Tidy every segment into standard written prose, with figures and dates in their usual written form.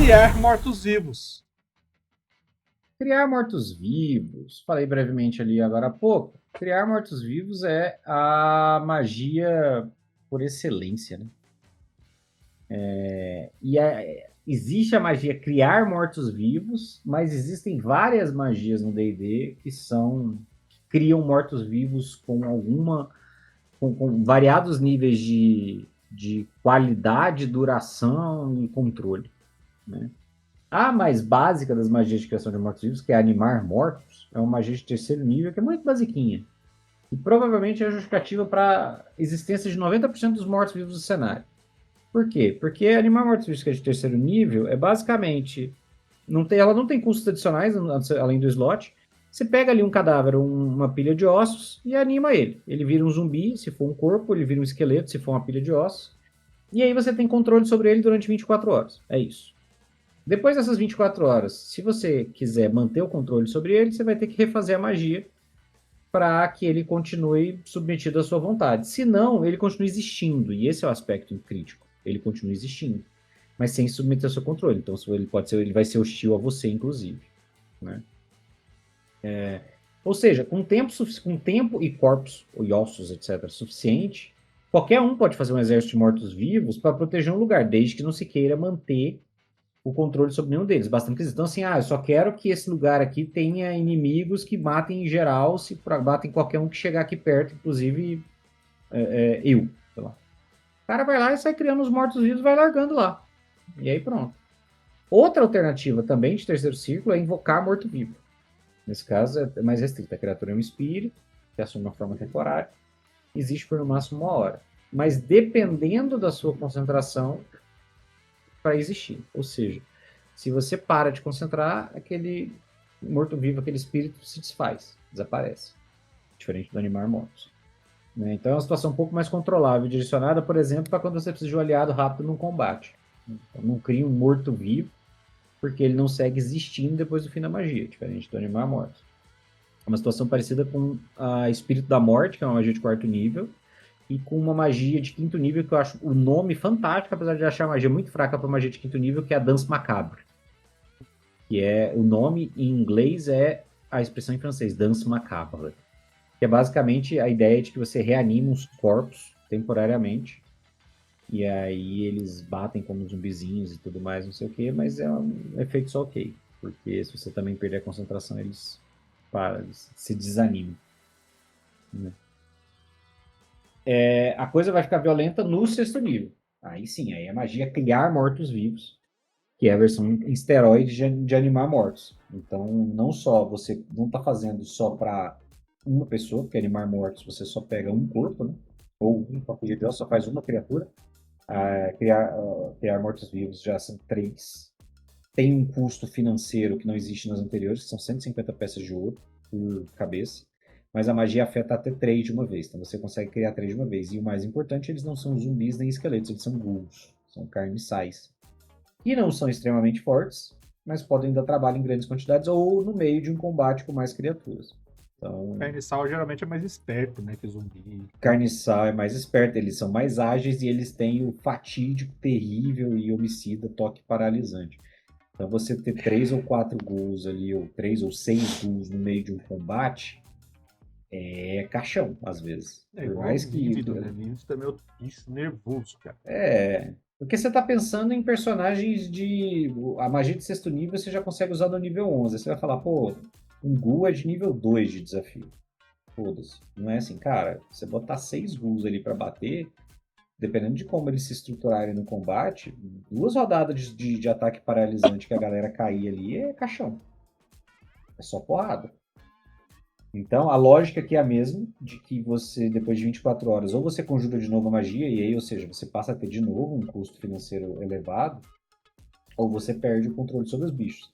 criar mortos-vivos. Criar mortos-vivos, falei brevemente ali agora há pouco. Criar mortos-vivos é a magia por excelência, né? Existe a magia criar mortos-vivos, mas existem várias magias no D&D que criam mortos-vivos com variados níveis de qualidade, duração e controle, né? A mais básica das magias de criação de mortos-vivos, que é animar mortos, é uma magia de terceiro nível que é muito basiquinha. E provavelmente é justificativa para a existência de 90% dos mortos-vivos do cenário. Por quê? Porque animar mortos-vivos que é de terceiro nível é basicamente... ela não tem custos adicionais, além do slot. Você pega ali um cadáver, uma pilha de ossos, e anima ele. Ele vira um zumbi, se for um corpo, ele vira um esqueleto, se for uma pilha de ossos. E aí você tem controle sobre ele durante 24 horas. É isso. Depois dessas 24 horas, se você quiser manter o controle sobre ele, você vai ter que refazer a magia para que ele continue submetido à sua vontade. Se não, ele continua existindo, e esse é o aspecto crítico. Ele continua existindo, mas sem submeter ao seu controle. Então ele vai ser hostil a você, inclusive, né? Ou seja, com tempo e corpos, e ossos, etc., suficiente, qualquer um pode fazer um exército de mortos-vivos para proteger um lugar, desde que não se queira manter o controle sobre nenhum deles. Bastante que então assim, eu só quero que esse lugar aqui tenha inimigos que matem em geral, se batem qualquer um que chegar aqui perto, inclusive eu. Sei lá. O cara vai lá e sai criando os mortos-vivos, vai largando lá. E aí pronto. Outra alternativa também de terceiro círculo é invocar morto-vivo. Nesse caso é mais restrita. A criatura é um espírito que assume uma forma temporária. Existe por no máximo 1 hora. Mas dependendo da sua concentração, para existir. Ou seja, se você para de concentrar, aquele morto-vivo, aquele espírito se desfaz, desaparece. Diferente do animar mortos. Né? Então é uma situação um pouco mais controlável, direcionada, por exemplo, para quando você precisa de um aliado rápido num combate. Então, não cria um morto-vivo, porque ele não segue existindo depois do fim da magia, diferente do animar mortos. É uma situação parecida com a Espírito da Morte, que é uma magia de 4º nível, e com uma magia de 5º nível, que eu acho o nome fantástico, apesar de achar a magia muito fraca para magia de 5º nível, que é a Danse Macabre. Que é, o nome em inglês é a expressão em francês, Danse Macabre. Que é basicamente a ideia de que você reanima os corpos temporariamente, e aí eles batem como zumbizinhos e tudo mais, não sei o que, mas é um efeito só ok. Porque se você também perder a concentração, eles se desanimam. Né? A coisa vai ficar violenta no 6º nível. Aí sim, aí a magia é criar mortos-vivos, que é a versão em esteroide de animar mortos. Então, não só você não está fazendo só para uma pessoa, porque animar mortos você só pega um corpo, né? Ou um papel de Deus, só faz uma criatura. Criar mortos-vivos já são 3. Tem um custo financeiro que não existe nas anteriores, que são 150 peças de ouro por cabeça. Mas a magia afeta até 3 de uma vez. Então você consegue criar 3 de uma vez. E o mais importante, eles não são zumbis nem esqueletos, eles são ghouls. São carniçais. Que não são extremamente fortes, mas podem dar trabalho em grandes quantidades ou no meio de um combate com mais criaturas. Então, Carniçal geralmente é mais esperto, né, que zumbi. Carniçal é mais esperto, eles são mais ágeis e eles têm o fatídico, terrível e homicida toque paralisante. Então você ter 3 ou 4 ghouls ali, ou 3 ou 6 ghouls no meio de um combate, é caixão, às vezes. É Por igual mais que... Vívido, né? Vívido também é um bicho nervoso, cara. Porque você está pensando em personagens de... A magia de 6º nível você já consegue usar no nível 11. Você vai falar, pô, um ghoul é de nível 2 de desafio. Foda-se. Não é assim, cara, você botar 6 ghouls ali para bater, dependendo de como eles se estruturarem no combate, 2 rodadas de ataque paralisante que a galera cair ali é caixão. É só porrada. Então, a lógica aqui é a mesma, de que você, depois de 24 horas, ou você conjura de novo a magia, e aí, ou seja, você passa a ter de novo um custo financeiro elevado, ou você perde o controle sobre os bichos.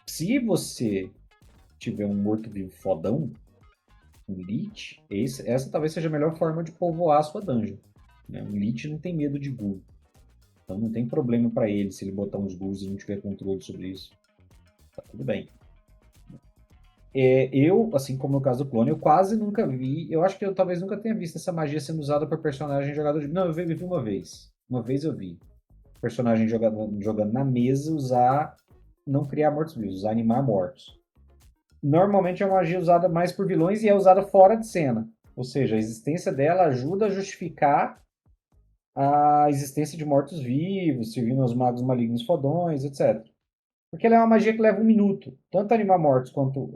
Se você tiver um morto-vivo fodão, um Lich, essa talvez seja a melhor forma de povoar a sua dungeon. Né? Um Lich não tem medo de ghoul. Então não tem problema para ele se ele botar uns ghouls e não tiver controle sobre isso. Tá tudo bem. Eu, assim como no caso do clone, eu quase nunca vi. Eu acho que eu talvez nunca tenha visto essa magia sendo usada por personagem jogador de. Não, eu vi uma vez. Uma vez eu vi. personagem jogando na mesa, usar. Não criar mortos-vivos, usar animar mortos. Normalmente é uma magia usada mais por vilões e é usada fora de cena. Ou seja, a existência dela ajuda a justificar a existência de mortos-vivos, servindo aos magos malignos fodões, etc. Porque ela é uma magia que leva 1 minuto. Tanto animar mortos quanto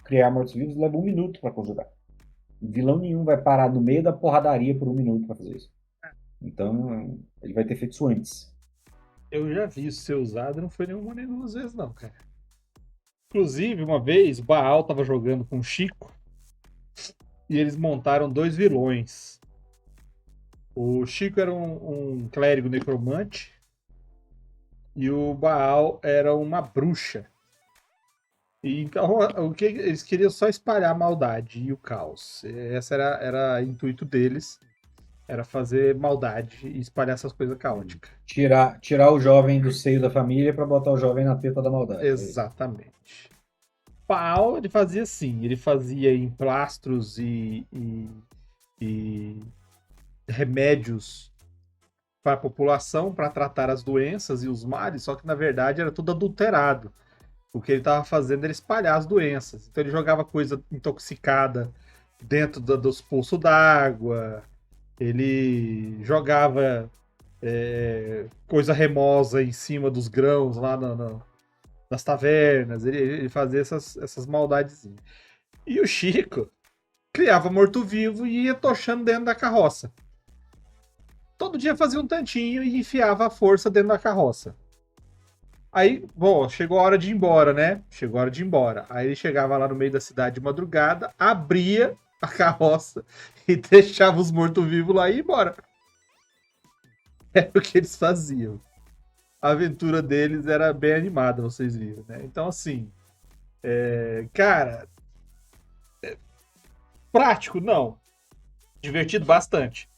criar mortos-vivos leva 1 minuto para conjurar. Vilão nenhum vai parar no meio da porradaria por 1 minuto para fazer isso. Então, ele vai ter feito isso antes. Eu já vi isso ser usado, não foi nenhuma nem 2 vezes, não, cara. Inclusive, uma vez, o Baal tava jogando com o Chico e eles montaram 2 vilões. O Chico era um clérigo necromante e o Baal era uma bruxa. E então, o que eles queriam só espalhar a maldade e o caos. Esse era o intuito deles, era fazer maldade e espalhar essas coisas caóticas. Tirar o jovem do seio da família para botar o jovem na teta da maldade. Exatamente. Baal, ele fazia assim, ele fazia emplastros e remédios para a população para tratar as doenças e os males, só que na verdade era tudo adulterado. O que ele estava fazendo era espalhar as doenças. Então ele jogava coisa intoxicada dentro dos poços d'água, ele jogava coisa remosa em cima dos grãos lá nas tavernas, ele fazia essas maldades. E o Chico criava morto-vivo e ia tochando dentro da carroça. Todo dia fazia um tantinho e enfiava a força dentro da carroça. Aí, bom, chegou a hora de ir embora, né? Chegou a hora de ir embora. Aí ele chegava lá no meio da cidade de madrugada, abria a carroça e deixava os mortos-vivos lá e ia embora. Era o que eles faziam. A aventura deles era bem animada, vocês viram, né? Então, assim, cara, prático, não. Divertido bastante.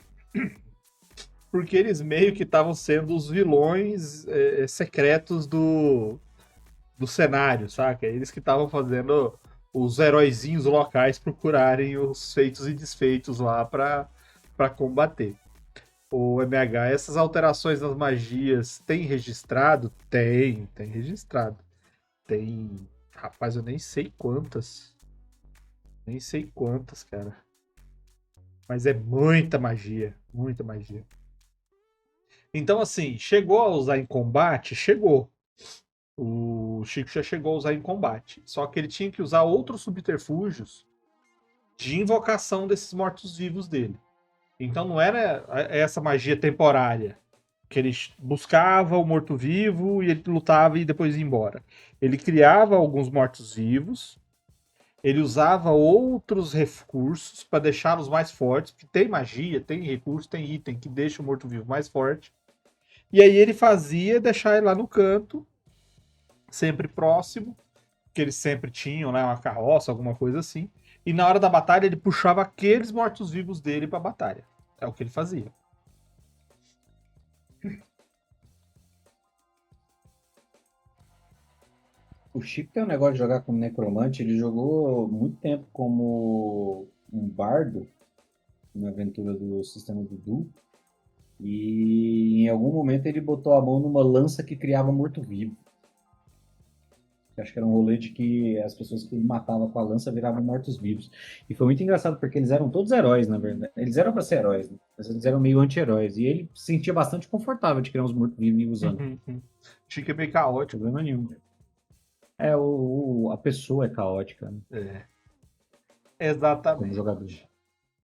Porque eles meio que estavam sendo os vilões secretos do cenário, saca? Eles que estavam fazendo os heróizinhos locais procurarem os feitos e desfeitos lá para combater. O MH, essas alterações nas magias tem registrado? Tem registrado. Tem. Rapaz, eu nem sei quantas. Nem sei quantas, cara. Mas é muita magia. Muita magia. Então, assim, chegou a usar em combate? Chegou. O Chico já chegou a usar em combate. Só que ele tinha que usar outros subterfúgios de invocação desses mortos-vivos dele. Então não era essa magia temporária, que ele buscava o morto-vivo e ele lutava e depois ia embora. Ele criava alguns mortos-vivos, ele usava outros recursos para deixá-los mais fortes, porque tem magia, tem recurso, tem item que deixa o morto-vivo mais forte. E aí ele fazia deixar ele lá no canto, sempre próximo, que eles sempre tinham, né, uma carroça, alguma coisa assim. E na hora da batalha ele puxava aqueles mortos-vivos dele pra batalha. É o que ele fazia. O Chico tem um negócio de jogar como necromante. Ele jogou muito tempo como um bardo na aventura do sistema Dudu. E em algum momento ele botou a mão numa lança que criava morto-vivo. Acho que era um rolê de que as pessoas que ele matava com a lança viravam mortos-vivos. E foi muito engraçado porque eles eram todos heróis, na verdade. Eles eram para ser heróis, né? Mas eles eram meio anti-heróis. E ele se sentia bastante confortável de criar uns mortos-vivos e usando. Chico é meio caótico. Problema nenhum. A pessoa é caótica, né? Exatamente. Como jogador.